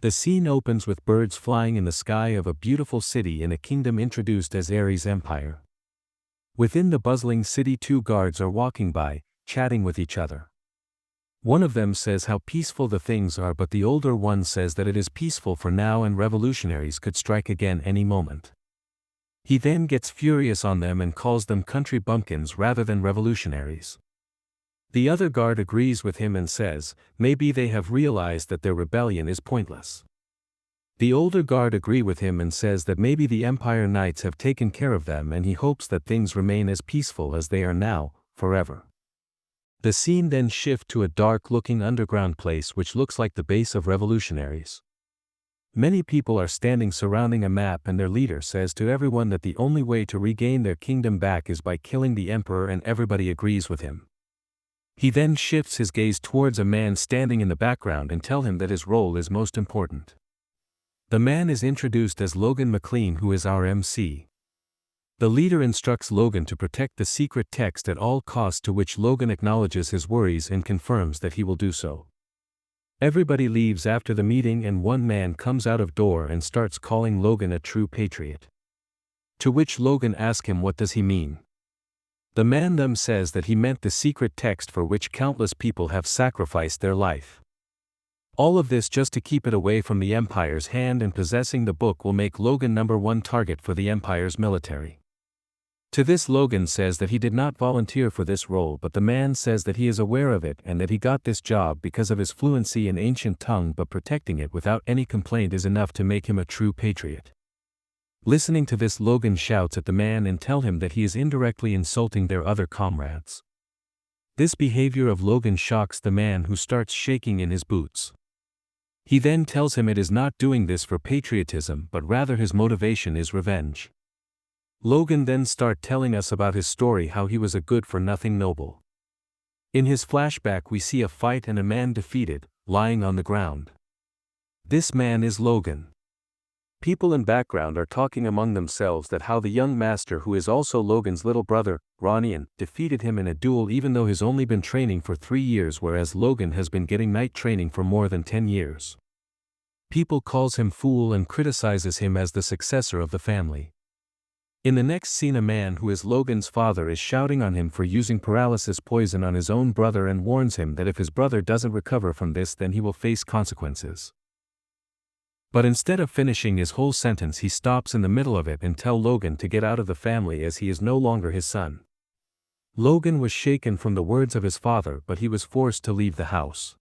The scene opens with birds flying in the sky of a beautiful city in a kingdom introduced as Ares' Empire. Within the bustling city, two guards are walking by, chatting with each other. One of them says how peaceful the things are, but the older one says that it is peaceful for now and revolutionaries could strike again any moment. He then gets furious on them and calls them country bumpkins rather than revolutionaries. The other guard agrees with him and says, maybe they have realized that their rebellion is pointless. The older guard agrees with him and says that maybe the Empire Knights have taken care of them, and he hopes that things remain as peaceful as they are now, forever. The scene then shifts to a dark-looking underground place which looks like the base of revolutionaries. Many people are standing surrounding a map, and their leader says to everyone that the only way to regain their kingdom back is by killing the emperor, and everybody agrees with him. He then shifts his gaze towards a man standing in the background and tells him that his role is most important. The man is introduced as Logan McLean, who is our MC. The leader instructs Logan to protect the secret text at all costs, to which Logan acknowledges his worries and confirms that he will do so. Everybody leaves after the meeting, and one man comes out of door and starts calling Logan a true patriot. To which Logan asks him what does he mean. The man then says that he meant the secret text for which countless people have sacrificed their life. All of this just to keep it away from the Empire's hand, and possessing the book will make Logan #1 target for the Empire's military. To this, Logan says that he did not volunteer for this role, but the man says that he is aware of it and that he got this job because of his fluency in ancient tongue, but protecting it without any complaint is enough to make him a true patriot. Listening to this, Logan shouts at the man and tells him that he is indirectly insulting their other comrades. This behavior of Logan shocks the man, who starts shaking in his boots. He then tells him it is not doing this for patriotism, but rather his motivation is revenge. Logan then starts telling us about his story, how he was a good-for-nothing noble. In his flashback we see a fight and a man defeated, lying on the ground. This man is Logan. People in background are talking among themselves that how the young master, who is also Logan's little brother, Ronian, defeated him in a duel even though he's only been training for 3 years, whereas Logan has been getting knight training for more than 10 years. People calls him fool and criticizes him as the successor of the family. In the next scene, a man who is Logan's father is shouting on him for using paralysis poison on his own brother and warns him that if his brother doesn't recover from this, then he will face consequences. But instead of finishing his whole sentence, he stops in the middle of it and tells Logan to get out of the family as he is no longer his son. Logan was shaken from the words of his father, but he was forced to leave the house.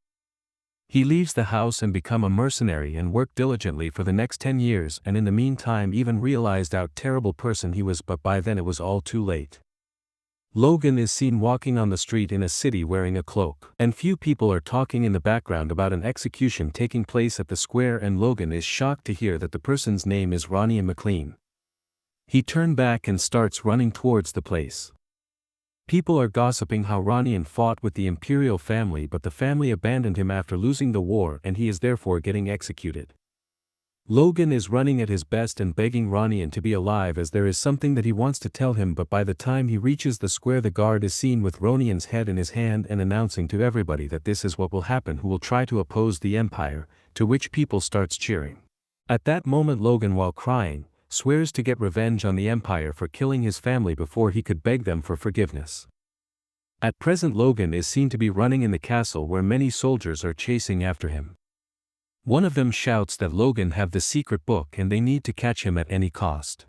He leaves the house and become a mercenary and worked diligently for the next 10 years, and in the meantime even realized how terrible person he was, but by then it was all too late. Logan is seen walking on the street in a city wearing a cloak, and few people are talking in the background about an execution taking place at the square, and Logan is shocked to hear that the person's name is Ronian McLean. He turns back and starts running towards the place. People are gossiping how Ronian fought with the imperial family, but the family abandoned him after losing the war, and he is therefore getting executed. Logan is running at his best and begging Ronian to be alive, as there is something that he wants to tell him, but by the time he reaches the square, the guard is seen with Ronian's head in his hand and announcing to everybody that this is what will happen who will try to oppose the Empire, to which people starts cheering. At that moment, Logan, while crying, swears to get revenge on the Empire for killing his family before he could beg them for forgiveness. At present, Logan is seen to be running in the castle where many soldiers are chasing after him. One of them shouts that Logan have the secret book and they need to catch him at any cost.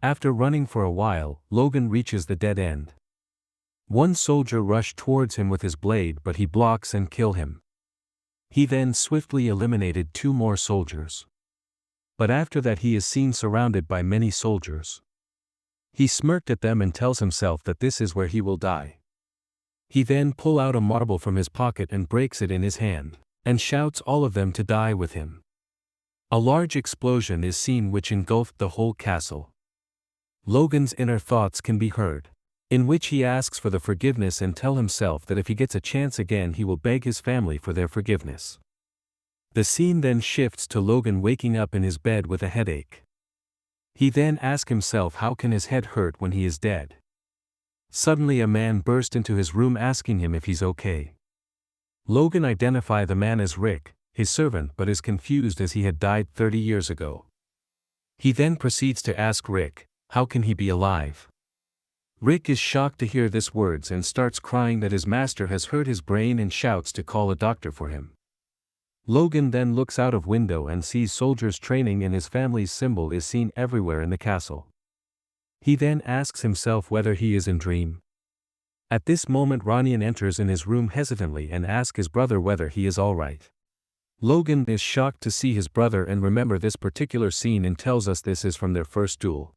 After running for a while, Logan reaches the dead end. One soldier rushed towards him with his blade, but he blocks and kills him. He then swiftly eliminated 2 more soldiers. But after that he is seen surrounded by many soldiers. He smirked at them and tells himself that this is where he will die. He then pulls out a marble from his pocket and breaks it in his hand, and shouts all of them to die with him. A large explosion is seen which engulfed the whole castle. Logan's inner thoughts can be heard, in which he asks for the forgiveness and tells himself that if he gets a chance again he will beg his family for their forgiveness. The scene then shifts to Logan waking up in his bed with a headache. He then asks himself how can his head hurt when he is dead. Suddenly a man burst into his room asking him if he's okay. Logan identifies the man as Rick, his servant, but is confused as he had died 30 years ago. He then proceeds to ask Rick, how can he be alive? Rick is shocked to hear these words and starts crying that his master has hurt his brain and shouts to call a doctor for him. Logan then looks out of window and sees soldiers training, and his family's symbol is seen everywhere in the castle. He then asks himself whether he is in dream. At this moment Ronian enters in his room hesitantly and asks his brother whether he is alright. Logan is shocked to see his brother and remember this particular scene and tells us this is from their first duel.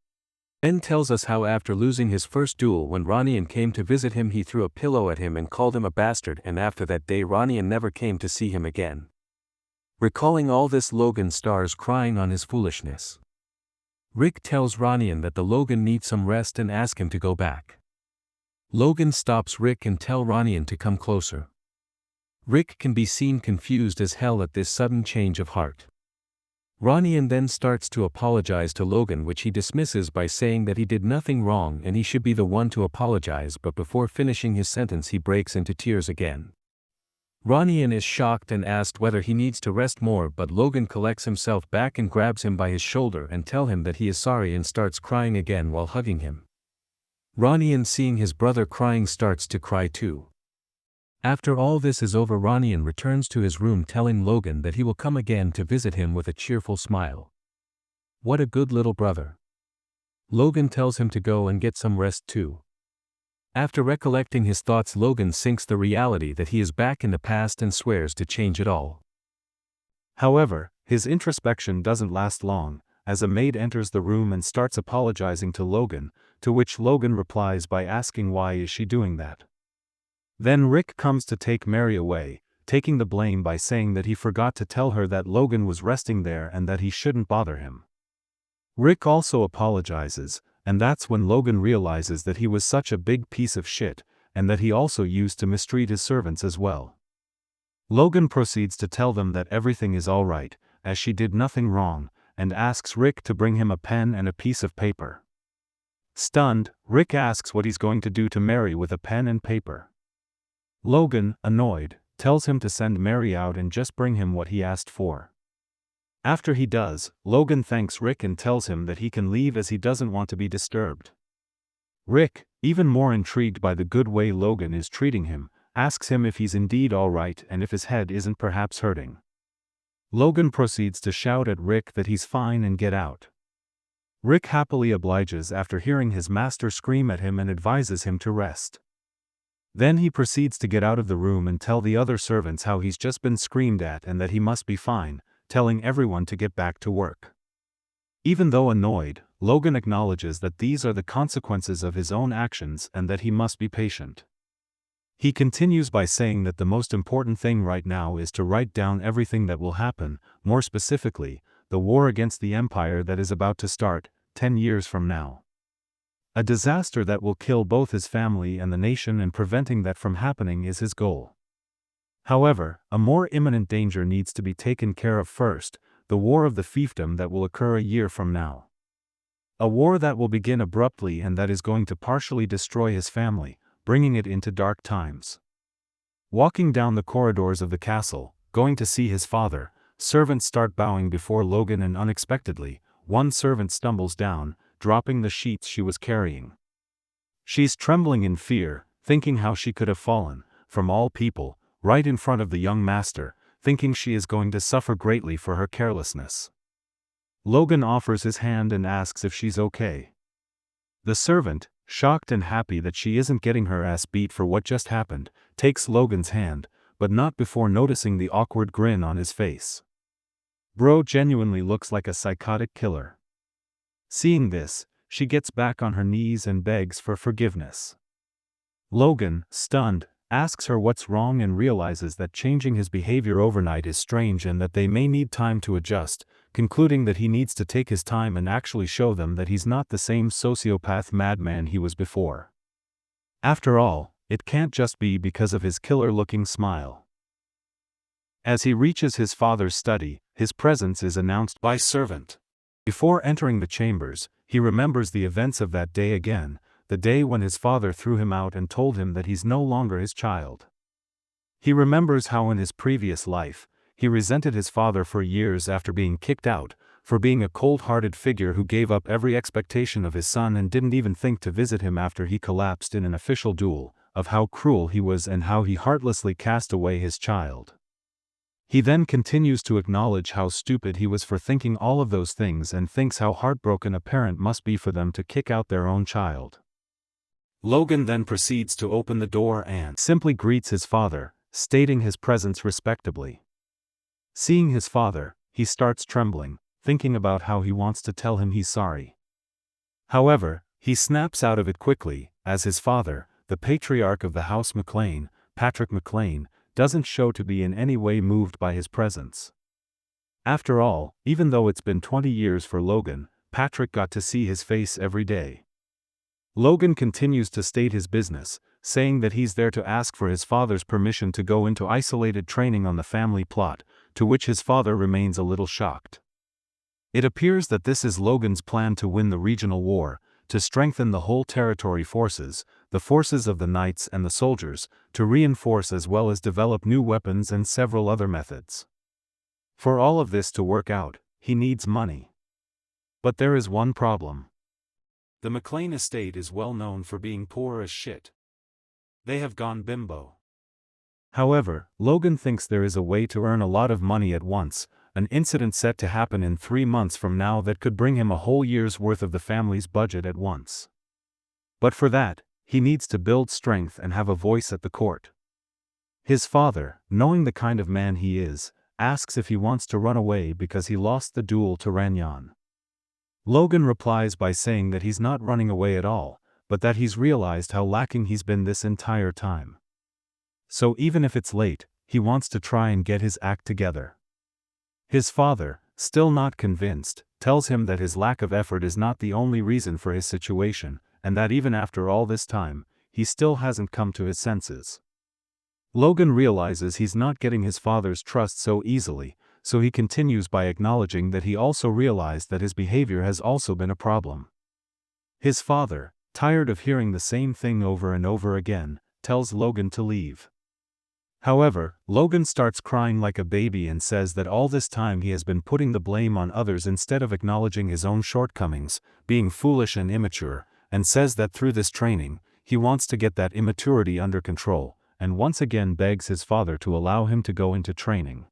Ben tells us how after losing his first duel when Ronian came to visit him he threw a pillow at him and called him a bastard, and after that day Ronian never came to see him again. Recalling all this, Logan starts crying on his foolishness. Rick tells Ronian that the Logan needs some rest and asks him to go back. Logan stops Rick and tells Ronian to come closer. Rick can be seen confused as hell at this sudden change of heart. Ronian then starts to apologize to Logan, which he dismisses by saying that he did nothing wrong and he should be the one to apologize, but before finishing his sentence he breaks into tears again. Ronian is shocked and asked whether he needs to rest more, but Logan collects himself back and grabs him by his shoulder and tells him that he is sorry and starts crying again while hugging him. Ronian, seeing his brother crying, starts to cry too. After all this is over, Ronian returns to his room telling Logan that he will come again to visit him with a cheerful smile. What a good little brother. Logan tells him to go and get some rest too. After recollecting his thoughts, Logan sinks the reality that he is back in the past and swears to change it all. However, his introspection doesn't last long, as a maid enters the room and starts apologizing to Logan, to which Logan replies by asking why is she doing that. Then Rick comes to take Mary away, taking the blame by saying that he forgot to tell her that Logan was resting there and that he shouldn't bother him. Rick also apologizes, and that's when Logan realizes that he was such a big piece of shit, and that he also used to mistreat his servants as well. Logan proceeds to tell them that everything is alright, as she did nothing wrong, and asks Rick to bring him a pen and a piece of paper. Stunned, Rick asks what he's going to do to Mary with a pen and paper. Logan, annoyed, tells him to send Mary out and just bring him what he asked for. After he does, Logan thanks Rick and tells him that he can leave as he doesn't want to be disturbed. Rick, even more intrigued by the good way Logan is treating him, asks him if he's indeed alright and if his head isn't perhaps hurting. Logan proceeds to shout at Rick that he's fine and get out. Rick happily obliges after hearing his master scream at him and advises him to rest. Then he proceeds to get out of the room and tell the other servants how he's just been screamed at and that he must be fine, telling everyone to get back to work. Even though annoyed, Logan acknowledges that these are the consequences of his own actions and that he must be patient. He continues by saying that the most important thing right now is to write down everything that will happen, more specifically, the war against the Empire that is about to start, 10 years from now. A disaster that will kill both his family and the nation, and preventing that from happening is his goal. However, a more imminent danger needs to be taken care of first, the war of the fiefdom that will occur a year from now. A war that will begin abruptly and that is going to partially destroy his family, bringing it into dark times. Walking down the corridors of the castle, going to see his father, servants start bowing before Logan, and unexpectedly, one servant stumbles down, dropping the sheets she was carrying. She's trembling in fear, thinking how she could have fallen, from all people, right in front of the young master, thinking she is going to suffer greatly for her carelessness. Logan offers his hand and asks if she's okay. The servant, shocked and happy that she isn't getting her ass beat for what just happened, takes Logan's hand, but not before noticing the awkward grin on his face. Bro genuinely looks like a psychotic killer. Seeing this, she gets back on her knees and begs for forgiveness. Logan, stunned, asks her what's wrong and realizes that changing his behavior overnight is strange and that they may need time to adjust, concluding that he needs to take his time and actually show them that he's not the same sociopath madman he was before. After all, it can't just be because of his killer-looking smile. As he reaches his father's study, his presence is announced by servant. Before entering the chambers, he remembers the events of that day again, the day when his father threw him out and told him that he's no longer his child. He remembers how in his previous life, he resented his father for years after being kicked out, for being a cold-hearted figure who gave up every expectation of his son and didn't even think to visit him after he collapsed in an official duel, of how cruel he was and how he heartlessly cast away his child. He then continues to acknowledge how stupid he was for thinking all of those things and thinks how heartbroken a parent must be for them to kick out their own child. Logan then proceeds to open the door and simply greets his father, stating his presence respectably. Seeing his father, he starts trembling, thinking about how he wants to tell him he's sorry. However, he snaps out of it quickly, as his father, the patriarch of the House McLean, Patrick McLean, doesn't show to be in any way moved by his presence. After all, even though it's been 20 years for Logan, Patrick got to see his face every day. Logan continues to state his business, saying that he's there to ask for his father's permission to go into isolated training on the family plot, to which his father remains a little shocked. It appears that this is Logan's plan to win the regional war, to strengthen the whole territory forces, the forces of the knights and the soldiers, to reinforce as well as develop new weapons and several other methods. For all of this to work out, he needs money. But there is one problem. The McLean estate is well known for being poor as shit. They have gone bimbo. However, Logan thinks there is a way to earn a lot of money at once, an incident set to happen in 3 months from now that could bring him a whole year's worth of the family's budget at once. But for that, he needs to build strength and have a voice at the court. His father, knowing the kind of man he is, asks if he wants to run away because he lost the duel to Ranyan. Logan replies by saying that he's not running away at all, but that he's realized how lacking he's been this entire time. So even if it's late, he wants to try and get his act together. His father, still not convinced, tells him that his lack of effort is not the only reason for his situation, and that even after all this time, he still hasn't come to his senses. Logan realizes he's not getting his father's trust so easily, so he continues by acknowledging that he also realized that his behavior has also been a problem. His father, tired of hearing the same thing over and over again, tells Logan to leave. However, Logan starts crying like a baby and says that all this time he has been putting the blame on others instead of acknowledging his own shortcomings, being foolish and immature, and says that through this training, he wants to get that immaturity under control, and once again begs his father to allow him to go into training.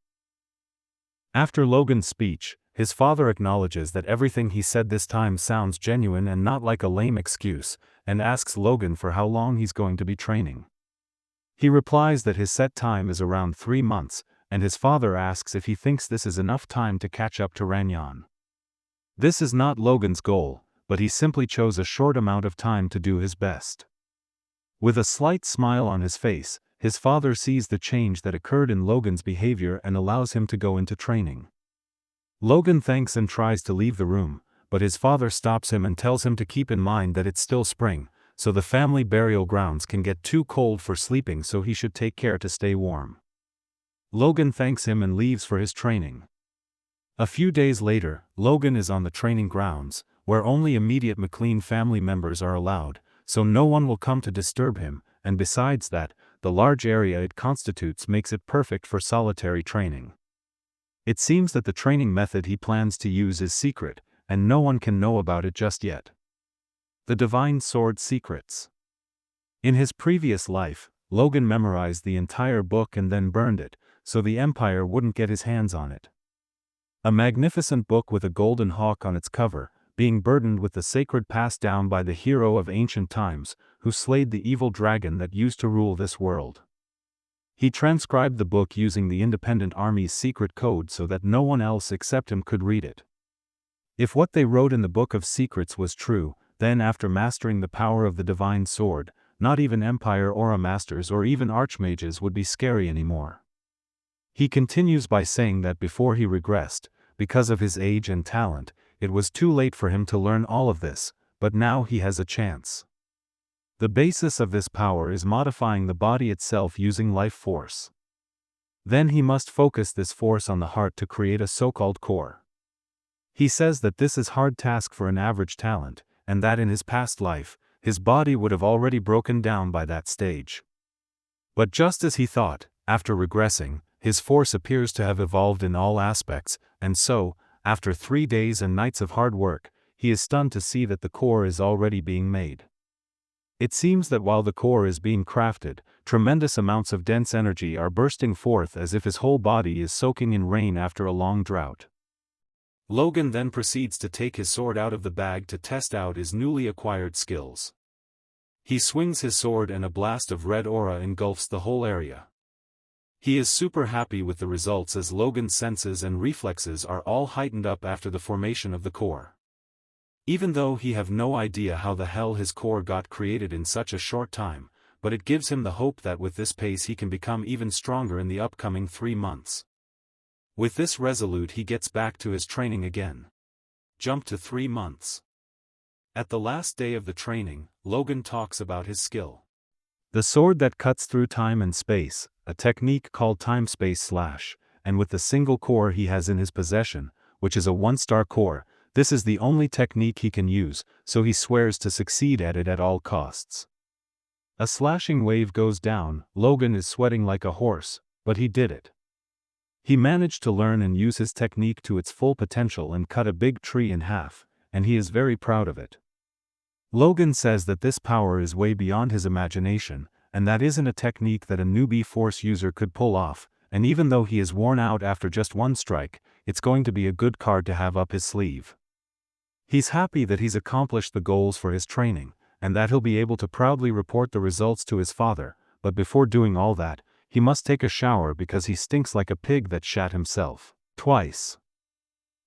After Logan's speech, his father acknowledges that everything he said this time sounds genuine and not like a lame excuse, and asks Logan for how long he's going to be training. He replies that his set time is around 3 months, and his father asks if he thinks this is enough time to catch up to Ranyan. This is not Logan's goal, but he simply chose a short amount of time to do his best. With a slight smile on his face, his father sees the change that occurred in Logan's behavior and allows him to go into training. Logan thanks and tries to leave the room, but his father stops him and tells him to keep in mind that it's still spring, so the family burial grounds can get too cold for sleeping, so he should take care to stay warm. Logan thanks him and leaves for his training. A few days later, Logan is on the training grounds, where only immediate McLean family members are allowed, so no one will come to disturb him, and besides that, the large area it constitutes makes it perfect for solitary training. It seems that the training method he plans to use is secret, and no one can know about it just yet. The Divine Sword Secrets. In his previous life, Logan memorized the entire book and then burned it, so the Empire wouldn't get his hands on it. A magnificent book with a golden hawk on its cover, being burdened with the sacred passed down by the hero of ancient times, who slayed the evil dragon that used to rule this world. He transcribed the book using the Independent Army's secret code so that no one else except him could read it. If what they wrote in the Book of Secrets was true, then after mastering the power of the Divine Sword, not even Empire Aura Masters or even Archmages would be scary anymore. He continues by saying that before he regressed, because of his age and talent, it was too late for him to learn all of this, but now he has a chance. The basis of this power is modifying the body itself using life force. Then he must focus this force on the heart to create a so-called core. He says that this is hard task for an average talent, and that in his past life, his body would have already broken down by that stage. But just as he thought, after regressing, His force appears to have evolved in all aspects, and so, after 3 days and nights of hard work, he is stunned to see that the core is already being made. It seems that while the core is being crafted, tremendous amounts of dense energy are bursting forth as if his whole body is soaking in rain after a long drought. Logan then proceeds to take his sword out of the bag to test out his newly acquired skills. He swings his sword and a blast of red aura engulfs the whole area. He is super happy with the results as Logan's senses and reflexes are all heightened up after the formation of the core. Even though he have no idea how the hell his core got created in such a short time, but it gives him the hope that with this pace he can become even stronger in the upcoming 3 months. With this resolute he gets back to his training again. Jump to 3 months. At the last day of the training, Logan talks about his skill. The sword that cuts through time and space, a technique called time-space slash, and with the single core he has in his possession, which is a 1-star core, this is the only technique he can use, so he swears to succeed at it at all costs. A slashing wave goes down, Logan is sweating like a horse, but he did it. He managed to learn and use his technique to its full potential and cut a big tree in half, and he is very proud of it. Logan says that this power is way beyond his imagination, and that isn't a technique that a newbie Force user could pull off, and even though he is worn out after just one strike, it's going to be a good card to have up his sleeve. He's happy that he's accomplished the goals for his training, and that he'll be able to proudly report the results to his father, but before doing all that, he must take a shower because he stinks like a pig that shat himself twice.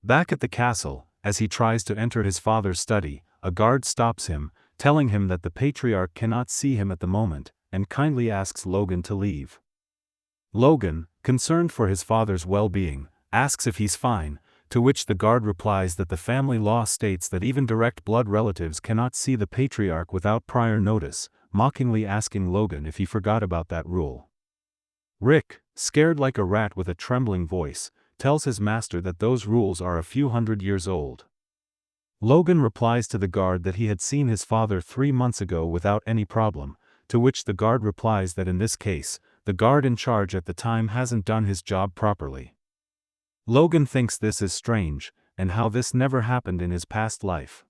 Back at the castle, as he tries to enter his father's study, a guard stops him, telling him that the patriarch cannot see him at the moment, and kindly asks Logan to leave. Logan, concerned for his father's well-being, asks if he's fine, to which the guard replies that the family law states that even direct blood relatives cannot see the patriarch without prior notice, mockingly asking Logan if he forgot about that rule. Rick, scared like a rat with a trembling voice, tells his master that those rules are a few hundred years old. Logan replies to the guard that he had seen his father 3 months ago without any problem, to which the guard replies that in this case, the guard in charge at the time hasn't done his job properly. Logan thinks this is strange, and how this never happened in his past life.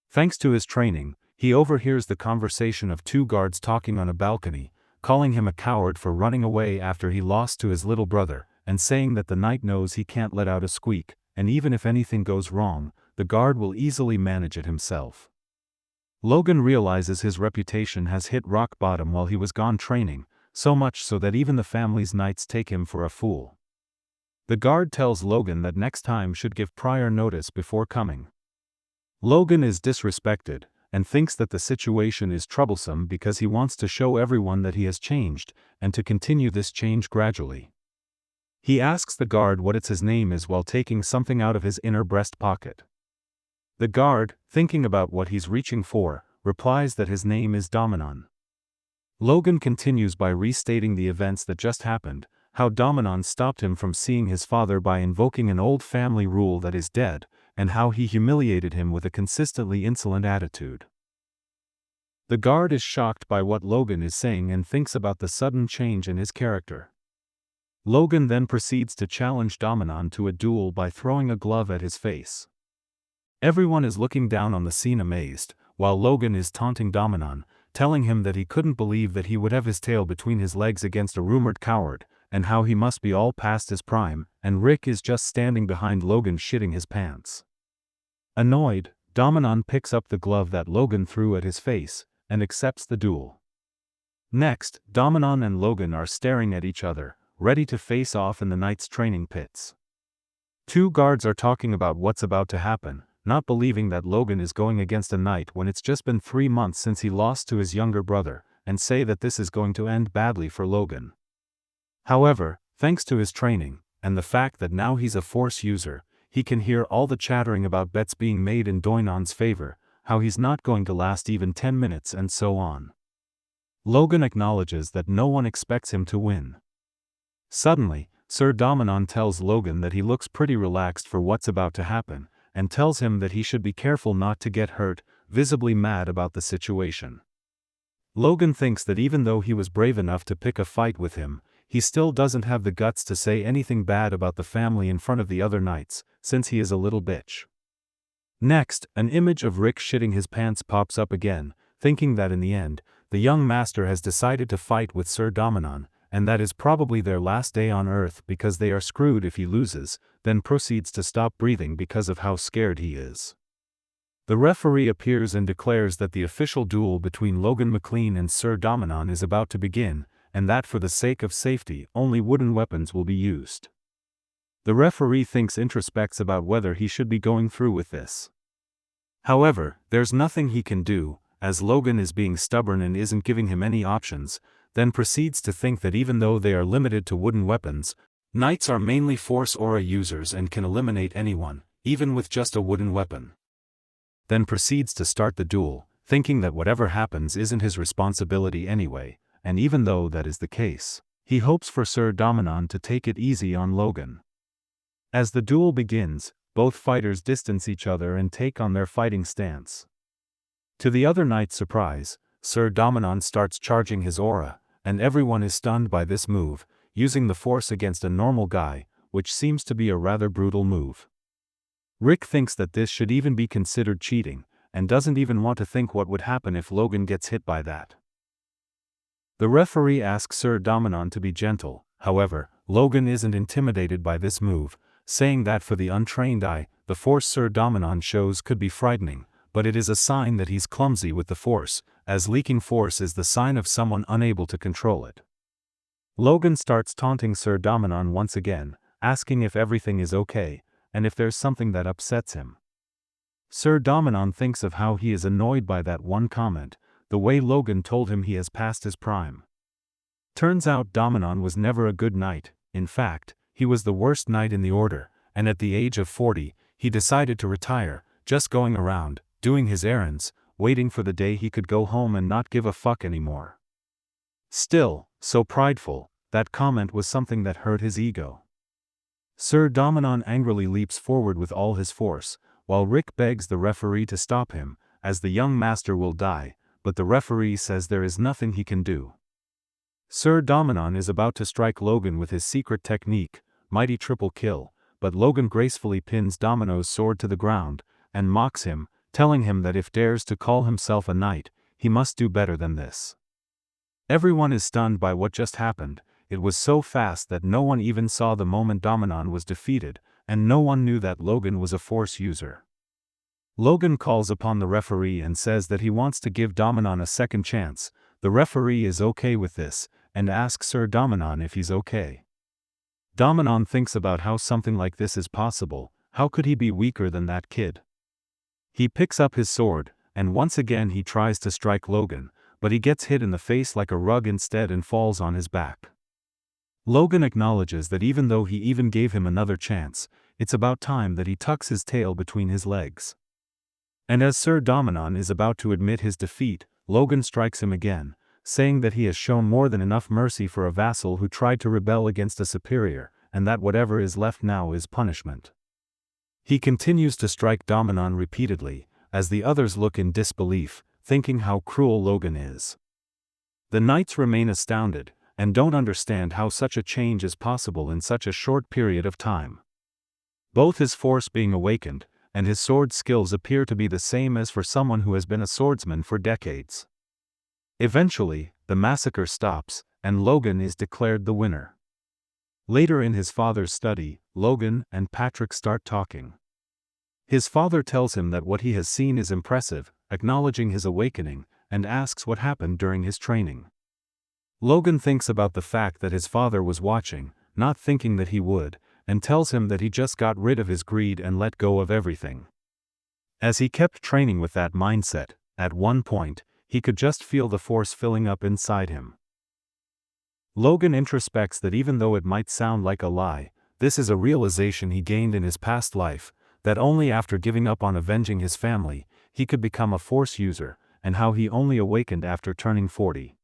Thanks to his training, he overhears the conversation of 2 guards talking on a balcony, calling him a coward for running away after he lost to his little brother, and saying that the knight knows he can't let out a squeak, and even if anything goes wrong, the guard will easily manage it himself. Logan realizes his reputation has hit rock bottom while he was gone training, so much so that even the family's knights take him for a fool. The guard tells Logan that next time should give prior notice before coming. Logan is disrespected, and thinks that the situation is troublesome because he wants to show everyone that he has changed, and to continue this change gradually. He asks the guard what his name is while taking something out of his inner breast pocket. The guard, thinking about what he's reaching for, replies that his name is Dominon. Logan continues by restating the events that just happened, how Dominon stopped him from seeing his father by invoking an old family rule that is dead, and how he humiliated him with a consistently insolent attitude. The guard is shocked by what Logan is saying and thinks about the sudden change in his character. Logan then proceeds to challenge Dominon to a duel by throwing a glove at his face. Everyone is looking down on the scene amazed, while Logan is taunting Dominon, telling him that he couldn't believe that he would have his tail between his legs against a rumored coward, and how he must be all past his prime, and Rick is just standing behind Logan shitting his pants. Annoyed, Dominon picks up the glove that Logan threw at his face, and accepts the duel. Next, Dominon and Logan are staring at each other, ready to face off in the knight's training pits. 2 guards are talking about what's about to happen, not believing that Logan is going against a knight when it's just been 3 months since he lost to his younger brother, and say that this is going to end badly for Logan. However, thanks to his training, and the fact that now he's a Force user, he can hear all the chattering about bets being made in Doinon's favor, how he's not going to last even 10 minutes and so on. Logan acknowledges that no one expects him to win. Suddenly, Sir Dominon tells Logan that he looks pretty relaxed for what's about to happen, and tells him that he should be careful not to get hurt, visibly mad about the situation. Logan thinks that even though he was brave enough to pick a fight with him, he still doesn't have the guts to say anything bad about the family in front of the other knights, since he is a little bitch. Next, an image of Rick shitting his pants pops up again, thinking that in the end, the young master has decided to fight with Sir Dominon, and that is probably their last day on Earth because they are screwed if he loses, then proceeds to stop breathing because of how scared he is. The referee appears and declares that the official duel between Logan McLean and Sir Dominon is about to begin, and that for the sake of safety, only wooden weapons will be used. The referee thinks introspects about whether he should be going through with this. However, there's nothing he can do, as Logan is being stubborn and isn't giving him any options, then proceeds to think that even though they are limited to wooden weapons, knights are mainly force aura users and can eliminate anyone, even with just a wooden weapon. Then proceeds to start the duel, thinking that whatever happens isn't his responsibility anyway, and even though that is the case, he hopes for Sir Dominon to take it easy on Logan. As the duel begins, both fighters distance each other and take on their fighting stance. To the other knight's surprise, Sir Dominon starts charging his aura, and everyone is stunned by this move, using the force against a normal guy, which seems to be a rather brutal move. Rick thinks that this should even be considered cheating, and doesn't even want to think what would happen if Logan gets hit by that. The referee asks Sir Dominon to be gentle, however, Logan isn't intimidated by this move, saying that for the untrained eye, the force Sir Dominon shows could be frightening, but it is a sign that he's clumsy with the force, as leaking force is the sign of someone unable to control it. Logan starts taunting Sir Dominon once again, asking if everything is okay, and if there's something that upsets him. Sir Dominon thinks of how he is annoyed by that one comment, the way Logan told him he has passed his prime. Turns out Dominon was never a good knight, in fact, he was the worst knight in the order, and at the age of 40, he decided to retire, just going around, doing his errands, waiting for the day he could go home and not give a fuck anymore. Still, so prideful, that comment was something that hurt his ego. Sir Dominon angrily leaps forward with all his force, while Rick begs the referee to stop him, as the young master will die, but the referee says there is nothing he can do. Sir Dominon is about to strike Logan with his secret technique, Mighty Triple Kill, but Logan gracefully pins Domino's sword to the ground, and mocks him, telling him that if dares to call himself a knight, he must do better than this. Everyone is stunned by what just happened. It was so fast that no one even saw the moment Dominon was defeated, and no one knew that Logan was a force user. Logan calls upon the referee and says that he wants to give Dominon a second chance. The referee is okay with this, and asks Sir Dominon if he's okay. Dominon thinks about how something like this is possible. How could he be weaker than that kid? He picks up his sword, and once again he tries to strike Logan, but he gets hit in the face like a rug instead and falls on his back. Logan acknowledges that even though he even gave him another chance, it's about time that he tucks his tail between his legs. And as Sir Dominon is about to admit his defeat, Logan strikes him again, saying that he has shown more than enough mercy for a vassal who tried to rebel against a superior, and that whatever is left now is punishment. He continues to strike Dominon repeatedly, as the others look in disbelief, thinking how cruel Logan is. The knights remain astounded, and don't understand how such a change is possible in such a short period of time. Both his force being awakened, and his sword skills appear to be the same as for someone who has been a swordsman for decades. Eventually, the massacre stops, and Logan is declared the winner. Later in his father's study, Logan and Patrick start talking. His father tells him that what he has seen is impressive, acknowledging his awakening, and asks what happened during his training. Logan thinks about the fact that his father was watching, not thinking that he would, and tells him that he just got rid of his greed and let go of everything. As he kept training with that mindset, at one point, he could just feel the force filling up inside him. Logan introspects that even though it might sound like a lie, this is a realization he gained in his past life, that only after giving up on avenging his family, he could become a force user, and how he only awakened after turning 40.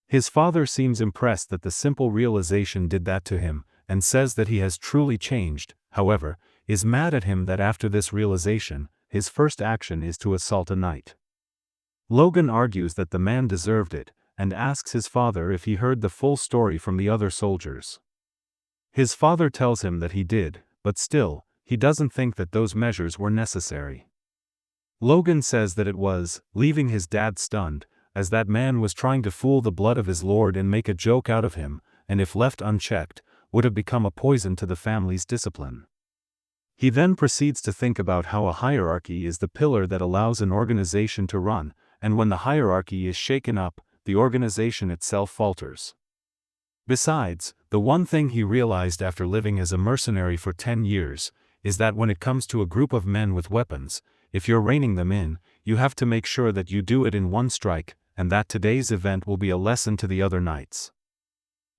His father seems impressed that the simple realization did that to him, and says that he has truly changed, however, is mad at him that after this realization, his first action is to assault a knight. Logan argues that the man deserved it, and asks his father if he heard the full story from the other soldiers. His father tells him that he did, but still, he doesn't think that those measures were necessary. Logan says that it was, leaving his dad stunned, as that man was trying to fool the blood of his lord and make a joke out of him, and if left unchecked, would have become a poison to the family's discipline. He then proceeds to think about how a hierarchy is the pillar that allows an organization to run, and when the hierarchy is shaken up, the organization itself falters. Besides, the one thing he realized after living as a mercenary for 10 years, is that when it comes to a group of men with weapons, if you're reining them in, you have to make sure that you do it in one strike, and that today's event will be a lesson to the other knights.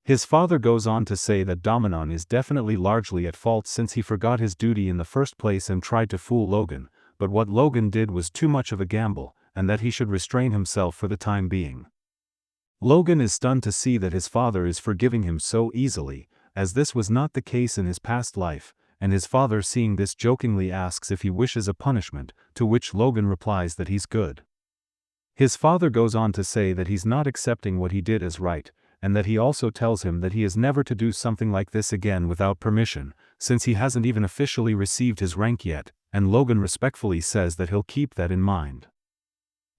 His father goes on to say that Dominon is definitely largely at fault since he forgot his duty in the first place and tried to fool Logan, but what Logan did was too much of a gamble, and that he should restrain himself for the time being. Logan is stunned to see that his father is forgiving him so easily, as this was not the case in his past life, and his father seeing this jokingly asks if he wishes a punishment, to which Logan replies that he's good. His father goes on to say that he's not accepting what he did as right, and that he also tells him that he is never to do something like this again without permission, since he hasn't even officially received his rank yet, and Logan respectfully says that he'll keep that in mind.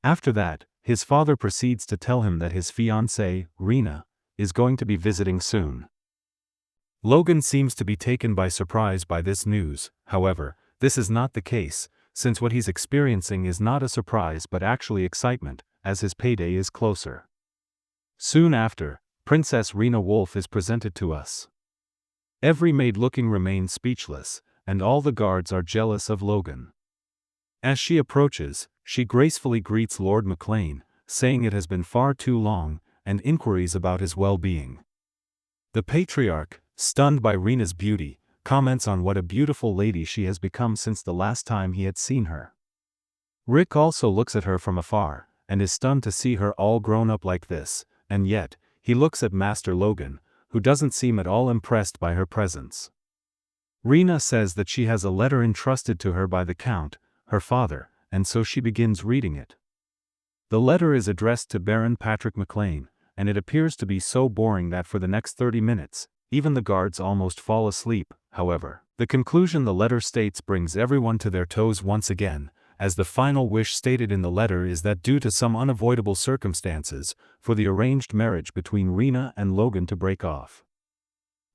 After that, his father proceeds to tell him that his fiancée, Rena, is going to be visiting soon. Logan seems to be taken by surprise by this news. However, this is not the case, since what he's experiencing is not a surprise but actually excitement, as his payday is closer. Soon after, Princess Rena Wolf is presented to us. Every maid-looking remains speechless, and all the guards are jealous of Logan. As she approaches, she gracefully greets Lord McLean, saying it has been far too long, and inquiries about his well-being. The patriarch, stunned by Rena's beauty, comments on what a beautiful lady she has become since the last time he had seen her. Rick also looks at her from afar, and is stunned to see her all grown up like this, and yet, he looks at Master Logan, who doesn't seem at all impressed by her presence. Rena says that she has a letter entrusted to her by the Count, her father, and so she begins reading it. The letter is addressed to Baron Patrick McLean, and it appears to be so boring that for the next 30 minutes, even the guards almost fall asleep. However, the conclusion the letter states brings everyone to their toes once again, as the final wish stated in the letter is that due to some unavoidable circumstances, for the arranged marriage between Rena and Logan to break off.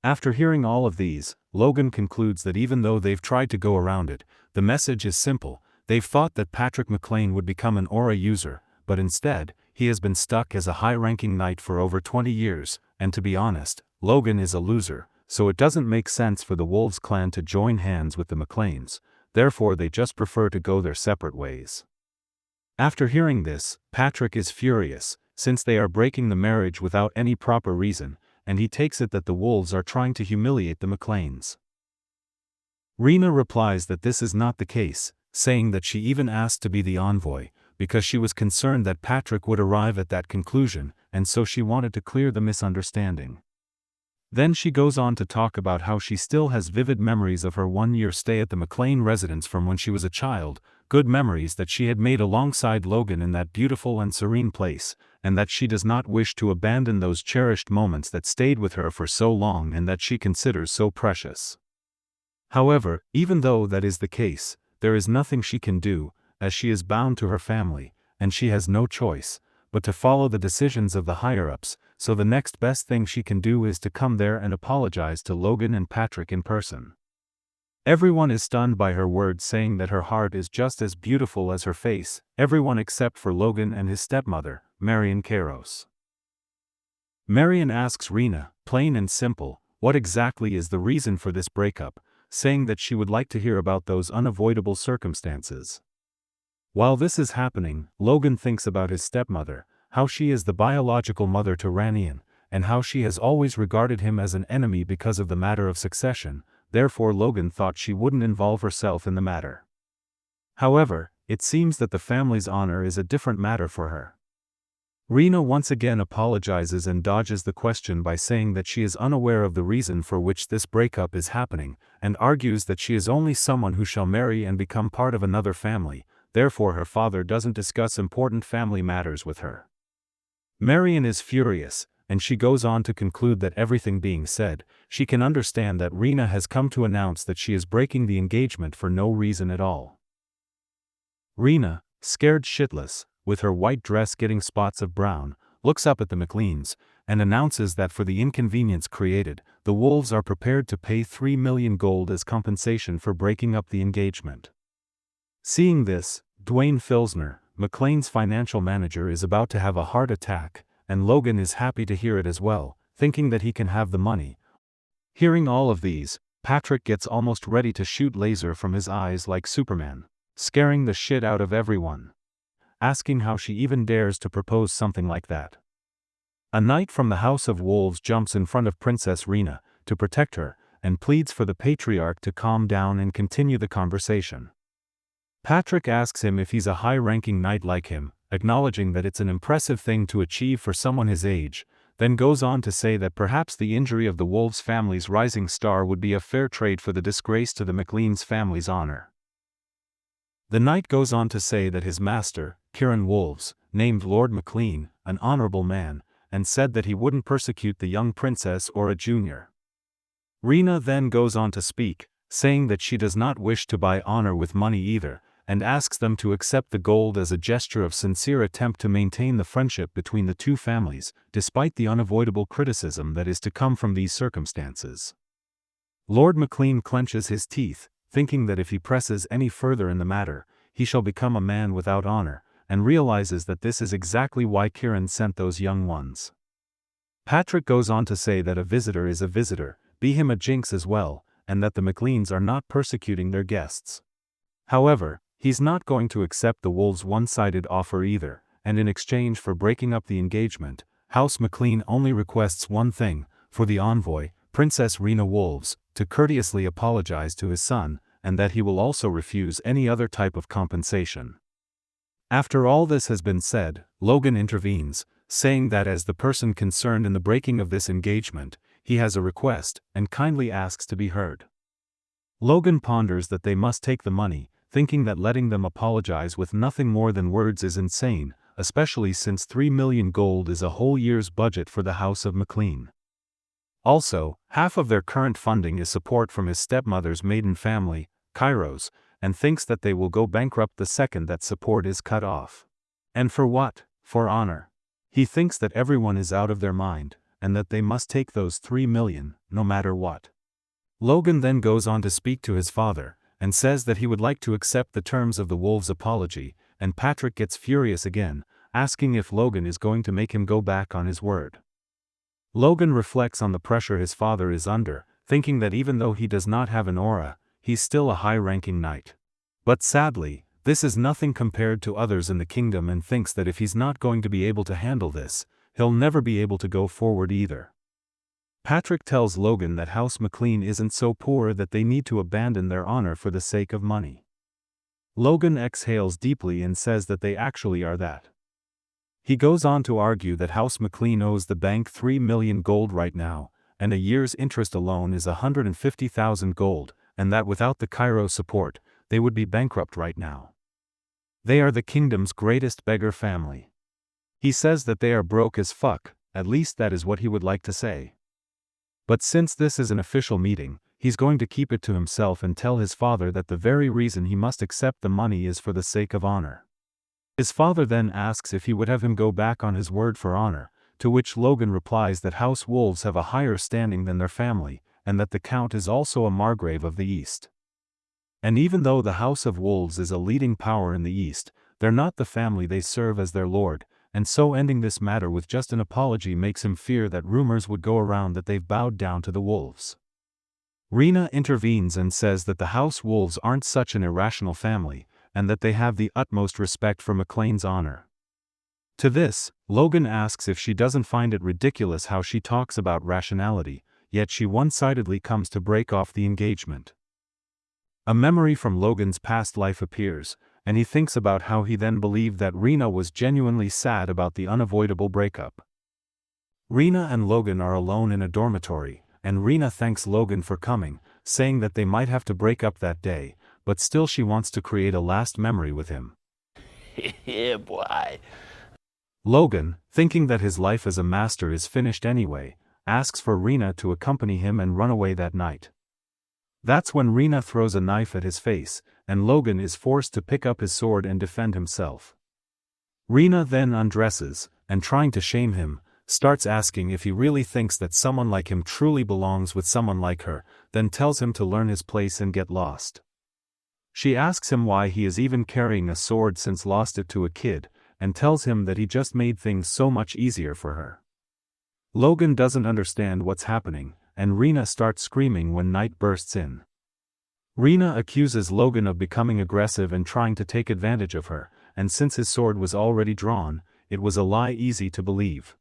After hearing all of these, Logan concludes that even though they've tried to go around it, the message is simple. They've thought that Patrick McLean would become an aura user, but instead, he has been stuck as a high-ranking knight for over 20 years, and to be honest, Logan is a loser, so it doesn't make sense for the Wolves clan to join hands with the McLeans, therefore they just prefer to go their separate ways. After hearing this, Patrick is furious, since they are breaking the marriage without any proper reason, and he takes it that the Wolves are trying to humiliate the McLeans. Rena replies that this is not the case, saying that she even asked to be the envoy, because she was concerned that Patrick would arrive at that conclusion, and so she wanted to clear the misunderstanding. Then she goes on to talk about how she still has vivid memories of her one-year stay at the McLean residence from when she was a child, good memories that she had made alongside Logan in that beautiful and serene place, and that she does not wish to abandon those cherished moments that stayed with her for so long and that she considers so precious. However, even though that is the case, there is nothing she can do, as she is bound to her family, and she has no choice but to follow the decisions of the higher-ups, so the next best thing she can do is to come there and apologize to Logan and Patrick in person. Everyone is stunned by her words, saying that her heart is just as beautiful as her face, everyone except for Logan and his stepmother, Marion Kairos. Marion asks Rena, plain and simple, what exactly is the reason for this breakup, saying that she would like to hear about those unavoidable circumstances. While this is happening, Logan thinks about his stepmother, how she is the biological mother to Ranian, and how she has always regarded him as an enemy because of the matter of succession, therefore Logan thought she wouldn't involve herself in the matter. However, it seems that the family's honor is a different matter for her. Rena once again apologizes and dodges the question by saying that she is unaware of the reason for which this breakup is happening, and argues that she is only someone who shall marry and become part of another family, therefore her father doesn't discuss important family matters with her. Marion is furious, and she goes on to conclude that everything being said, she can understand that Rena has come to announce that she is breaking the engagement for no reason at all. Rena, scared shitless, with her white dress getting spots of brown, looks up at the McLeans, and announces that for the inconvenience created, the Wolves are prepared to pay 3 million gold as compensation for breaking up the engagement. Seeing this, Dwayne Filsner, McLean's financial manager, is about to have a heart attack, and Logan is happy to hear it as well, thinking that he can have the money. Hearing all of these, Patrick gets almost ready to shoot laser from his eyes like Superman, scaring the shit out of everyone, asking how she even dares to propose something like that. A knight from the House of Wolves jumps in front of Princess Rena to protect her, and pleads for the patriarch to calm down and continue the conversation. Patrick asks him if he's a high-ranking knight like him, acknowledging that it's an impressive thing to achieve for someone his age, then goes on to say that perhaps the injury of the Wolves family's rising star would be a fair trade for the disgrace to the McLean's family's honor. The knight goes on to say that his master, Kieran Wolves, named Lord McLean, an honorable man, and said that he wouldn't persecute the young princess or a junior. Rena then goes on to speak, saying that she does not wish to buy honor with money either, and asks them to accept the gold as a gesture of sincere attempt to maintain the friendship between the two families, despite the unavoidable criticism that is to come from these circumstances. Lord McLean clenches his teeth, thinking that if he presses any further in the matter, he shall become a man without honor, and realizes that this is exactly why Kieran sent those young ones. Patrick goes on to say that a visitor is a visitor, be him a jinx as well, and that the McLeans are not persecuting their guests. However, he's not going to accept the Wolves' one-sided offer either, and in exchange for breaking up the engagement, House McLean only requests one thing, for the envoy, Princess Rena Wolves, to courteously apologize to his son, and that he will also refuse any other type of compensation. After all this has been said, Logan intervenes, saying that as the person concerned in the breaking of this engagement, he has a request, and kindly asks to be heard. Logan ponders that they must take the money, thinking that letting them apologize with nothing more than words is insane, especially since 3 million gold is a whole year's budget for the House of McLean. Also, half of their current funding is support from his stepmother's maiden family, Kairos, and thinks that they will go bankrupt the second that support is cut off. And for what? For honor. He thinks that everyone is out of their mind, and that they must take those 3 million, no matter what. Logan then goes on to speak to his father, and says that he would like to accept the terms of the Wolves' apology, and Patrick gets furious again, asking if Logan is going to make him go back on his word. Logan reflects on the pressure his father is under, thinking that even though he does not have an aura, he's still a high-ranking knight. But sadly, this is nothing compared to others in the kingdom, and thinks that if he's not going to be able to handle this, he'll never be able to go forward either. Patrick tells Logan that House McLean isn't so poor that they need to abandon their honor for the sake of money. Logan exhales deeply and says that they actually are that. He goes on to argue that House McLean owes the bank 3 million gold right now, and a year's interest alone is 150,000 gold, and that without the Cairo support, they would be bankrupt right now. They are the kingdom's greatest beggar family. He says that they are broke as fuck, at least that is what he would like to say. But since this is an official meeting, he's going to keep it to himself and tell his father that the very reason he must accept the money is for the sake of honor. His father then asks if he would have him go back on his word for honor, to which Logan replies that House Wolves have a higher standing than their family, and that the Count is also a Margrave of the East. And even though the House of Wolves is a leading power in the East, they're not the family they serve as their lord, and so ending this matter with just an apology makes him fear that rumors would go around that they've bowed down to the Wolves. Rena intervenes and says that the House Wolves aren't such an irrational family, and that they have the utmost respect for McLean's honor. To this, Logan asks if she doesn't find it ridiculous how she talks about rationality, yet she one-sidedly comes to break off the engagement. A memory from Logan's past life appears, and he thinks about how he then believed that Rena was genuinely sad about the unavoidable breakup. Rena and Logan are alone in a dormitory, and Rena thanks Logan for coming, saying that they might have to break up that day, but still she wants to create a last memory with him. Yeah, boy. Logan, thinking that his life as a master is finished anyway, asks for Rena to accompany him and run away that night. That's when Rena throws a knife at his face, and Logan is forced to pick up his sword and defend himself. Rena then undresses, and trying to shame him, starts asking if he really thinks that someone like him truly belongs with someone like her, then tells him to learn his place and get lost. She asks him why he is even carrying a sword since lost it to a kid, and tells him that he just made things so much easier for her. Logan doesn't understand what's happening, and Rena starts screaming when night bursts in. Rena accuses Logan of becoming aggressive and trying to take advantage of her, and since his sword was already drawn, it was a lie easy to believe.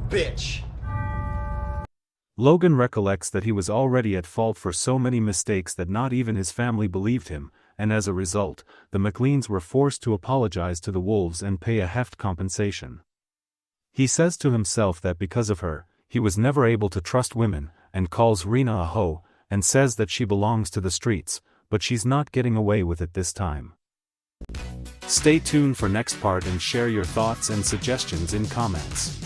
Bitch! Logan recollects that he was already at fault for so many mistakes that not even his family believed him, and as a result, the McLeans were forced to apologize to the wolves and pay a heft compensation. He says to himself that because of her, he was never able to trust women, and calls Rena a hoe, and says that she belongs to the streets, but she's not getting away with it this time. Stay tuned for next part and share your thoughts and suggestions in comments.